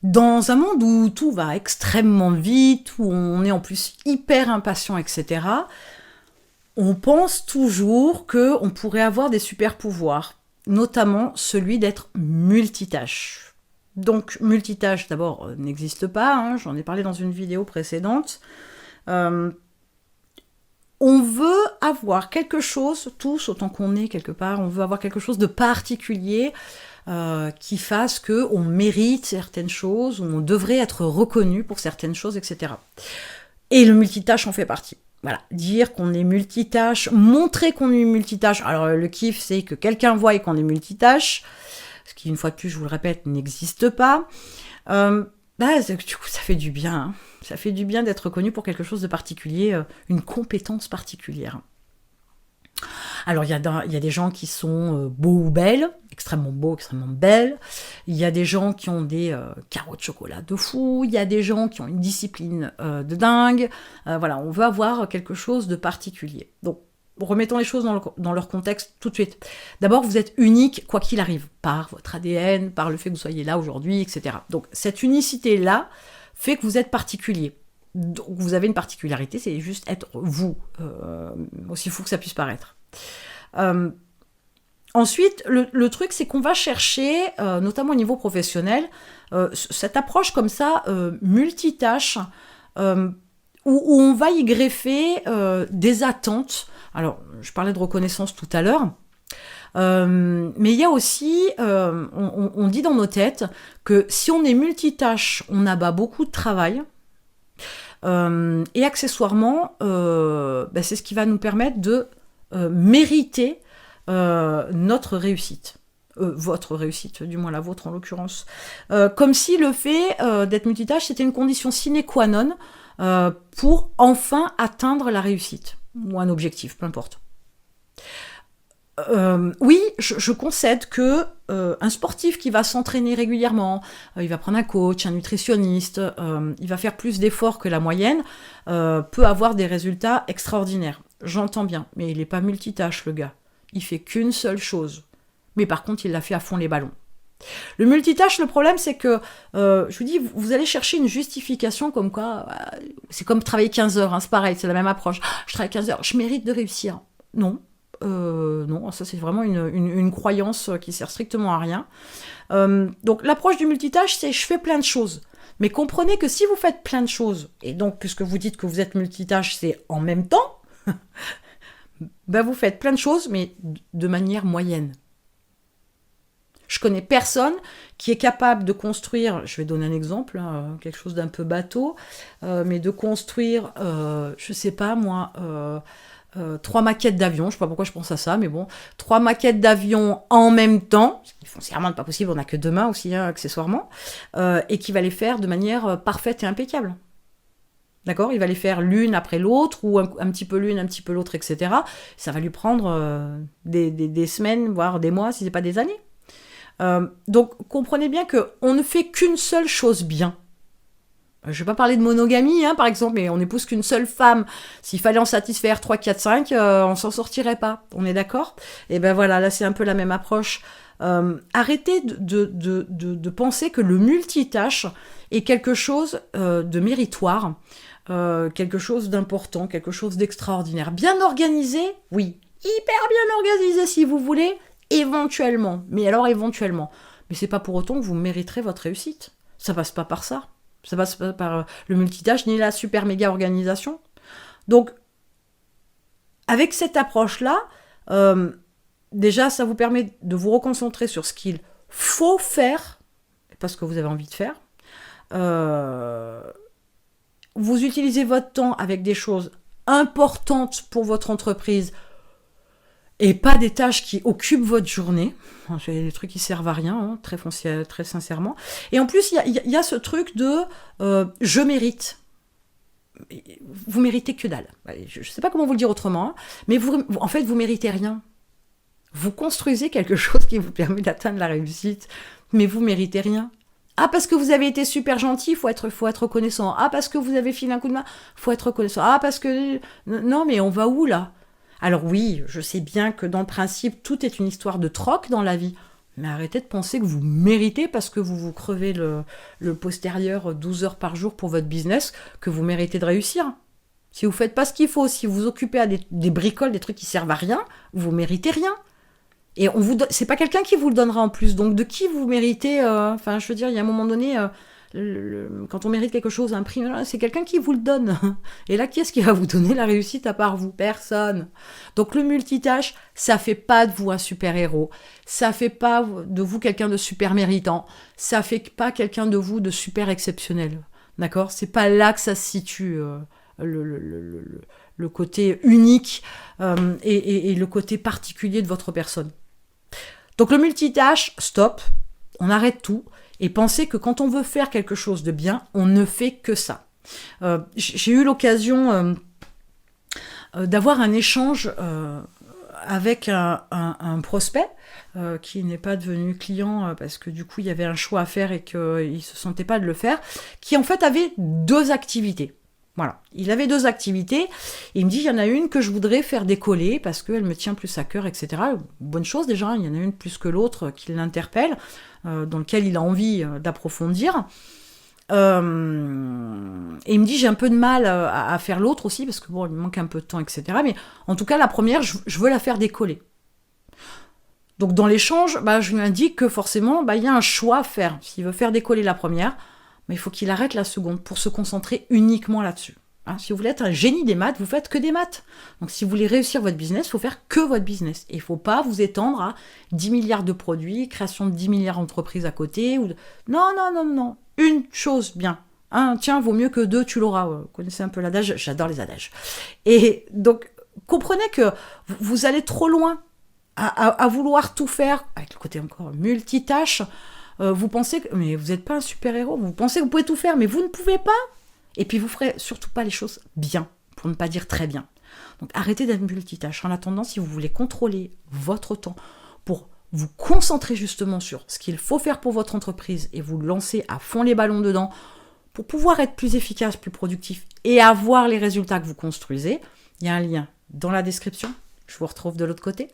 Dans un monde où tout va extrêmement vite, où on est en plus hyper impatient, etc., on pense toujours qu'on pourrait avoir des super pouvoirs, notamment celui d'être multitâche. Donc, multitâche, d'abord, n'existe pas, hein, j'en ai parlé dans une vidéo précédente. On veut avoir quelque chose, tous, autant qu'on est quelque part, on veut avoir quelque chose de particulier qui fasse qu'on mérite certaines choses, ou on devrait être reconnu pour certaines choses, etc. Et le multitâche en fait partie. Voilà, dire qu'on est multitâche, montrer qu'on est multitâche. Alors le kiff, c'est que quelqu'un voie qu'on est multitâche, ce qui, une fois de plus, je vous le répète, n'existe pas. Du coup, ça fait du bien. Hein. Ça fait du bien d'être reconnu pour quelque chose de particulier, une compétence particulière. Alors, il y a des gens qui sont beaux ou belles, extrêmement beaux, extrêmement belles. Il y a des gens qui ont des carreaux de chocolat de fou. Il y a des gens qui ont une discipline de dingue. Voilà, on veut avoir quelque chose de particulier. Donc, remettons les choses dans leur contexte tout de suite. D'abord, vous êtes unique, quoi qu'il arrive, par votre ADN, par le fait que vous soyez là aujourd'hui, etc. Donc, cette unicité-là fait que vous êtes particulier. Donc, vous avez une particularité, c'est juste être vous, aussi fou que ça puisse paraître. Ensuite, le truc, c'est qu'on va chercher, notamment au niveau professionnel, cette approche comme ça, multitâche, où on va y greffer des attentes. Alors, je parlais de reconnaissance tout à l'heure, mais il y a aussi, on dit dans nos têtes que si on est multitâche, on abat beaucoup de travail. Et accessoirement, c'est ce qui va nous permettre de mériter notre réussite. Votre réussite, du moins la vôtre en l'occurrence. Comme si le fait d'être multitâche, c'était une condition sine qua non pour enfin atteindre la réussite, ou un objectif, peu importe. Oui, je concède que un sportif qui va s'entraîner régulièrement, il va prendre un coach, un nutritionniste, il va faire plus d'efforts que la moyenne, peut avoir des résultats extraordinaires. J'entends bien, mais il n'est pas multitâche, le gars. Il fait qu'une seule chose. Mais par contre, il l'a fait à fond les ballons. Le multitâche, le problème, c'est que, je vous dis, vous allez chercher une justification comme quoi, c'est comme travailler 15 heures, hein, c'est pareil, c'est la même approche. Je travaille 15 heures, je mérite de réussir. Non. Non, ça c'est vraiment une croyance qui sert strictement à rien. Donc l'approche du multitâche, c'est je fais plein de choses. Mais comprenez que si vous faites plein de choses, et donc puisque vous dites que vous êtes multitâche, c'est en même temps, vous faites plein de choses, mais de manière moyenne. Je connais personne qui est capable de construire, je vais donner un exemple, hein, quelque chose d'un peu bateau, mais de construire, je sais pas moi, 3 maquettes d'avions, je sais pas pourquoi je pense à ça, mais bon, 3 maquettes d'avions en même temps, ce qui est foncièrement pas possible, on n'a que 2 mains aussi, hein, accessoirement, et qui va les faire de manière parfaite et impeccable. D'accord ? Il va les faire l'une après l'autre, ou un petit peu l'une, un petit peu l'autre, etc. Ça va lui prendre des semaines, voire des mois, si c'est pas des années. Donc, comprenez bien qu'on ne fait qu'une seule chose bien. Je ne vais pas parler de monogamie, hein, par exemple, mais on n'épouse qu'une seule femme. S'il fallait en satisfaire 3, 4, 5, on s'en sortirait pas. On est d'accord ? Et ben voilà, là c'est un peu la même approche. Arrêtez de penser que le multitâche est quelque chose de méritoire, quelque chose d'important, quelque chose d'extraordinaire. Bien organisé, oui. Hyper bien organisé si vous voulez, éventuellement. Mais alors éventuellement. Mais c'est pas pour autant que vous mériterez votre réussite. Ça passe pas par ça. Ça passe pas par le multitâche ni la super méga organisation. Donc, avec cette approche-là, déjà, ça vous permet de vous reconcentrer sur ce qu'il faut faire, pas ce que vous avez envie de faire. Vous utilisez votre temps avec des choses importantes pour votre entreprise et pas des tâches qui occupent votre journée. C'est des trucs qui servent à rien, hein, très sincèrement. Et en plus, il y a ce truc de je mérite. Vous méritez que dalle. Je ne sais pas comment vous le dire autrement, hein, mais en fait, vous méritez rien. Vous construisez quelque chose qui vous permet d'atteindre la réussite, mais vous méritez rien. Ah, parce que vous avez été super gentil, faut être reconnaissant. Ah, parce que vous avez filé un coup de main, faut être reconnaissant. Ah, parce que... Non, mais on va où, là ? Alors oui, je sais bien que dans le principe, tout est une histoire de troc dans la vie. Mais arrêtez de penser que vous méritez, parce que vous vous crevez le postérieur 12 heures par jour pour votre business, que vous méritez de réussir. Si vous faites pas ce qu'il faut, si vous vous occupez à des bricoles, des trucs qui servent à rien, vous méritez rien. Et c'est pas quelqu'un qui vous le donnera en plus. Donc de qui vous méritez je veux dire, il y a un moment donné, quand on mérite quelque chose, un prix, c'est quelqu'un qui vous le donne. Et là, qui est-ce qui va vous donner la réussite à part vous? Personne. Donc le multitâche, ça fait pas de vous un super-héros. Ça fait pas de vous quelqu'un de super méritant. Ça fait pas quelqu'un de vous de super exceptionnel. D'accord? C'est pas là que ça se situe. Le côté unique et le côté particulier de votre personne. Donc le multitâche, stop, on arrête tout, et pensez que quand on veut faire quelque chose de bien, on ne fait que ça. J'ai eu l'occasion d'avoir un échange avec un prospect qui n'est pas devenu client parce que du coup il y avait un choix à faire et qu'il ne se sentait pas de le faire, qui en fait avait 2 activités. Voilà, il avait 2 activités, et il me dit, il y en a une que je voudrais faire décoller, parce qu'elle me tient plus à cœur, etc. Bonne chose déjà, il y en a une plus que l'autre qui l'interpelle, dans lequel il a envie d'approfondir. Et il me dit, j'ai un peu de mal à faire l'autre aussi, parce que bon, il me manque un peu de temps, etc. Mais en tout cas, la première, je veux la faire décoller. Donc dans l'échange, je lui indique que forcément, il y a un choix à faire. S'il veut faire décoller la première, mais il faut qu'il arrête la seconde pour se concentrer uniquement là-dessus. Si vous voulez être un génie des maths, vous faites que des maths. Donc si vous voulez réussir votre business, il faut faire que votre business. Et il ne faut pas vous étendre à 10 milliards de produits, création de 10 milliards d'entreprises à côté. Non. Une chose bien. Tiens, vaut mieux que 2, tu l'auras. Vous connaissez un peu l'adage, j'adore les adages. Et donc, comprenez que vous allez trop loin à vouloir tout faire, avec le côté encore multitâche. Vous pensez que... Mais vous n'êtes pas un super-héros. Vous pensez que vous pouvez tout faire, mais vous ne pouvez pas. Et puis, vous ferez surtout pas les choses bien, pour ne pas dire très bien. Donc, arrêtez d'être multitâche. En attendant, si vous voulez contrôler votre temps pour vous concentrer justement sur ce qu'il faut faire pour votre entreprise et vous lancer à fond les ballons dedans pour pouvoir être plus efficace, plus productif et avoir les résultats que vous construisez, il y a un lien dans la description. Je vous retrouve de l'autre côté.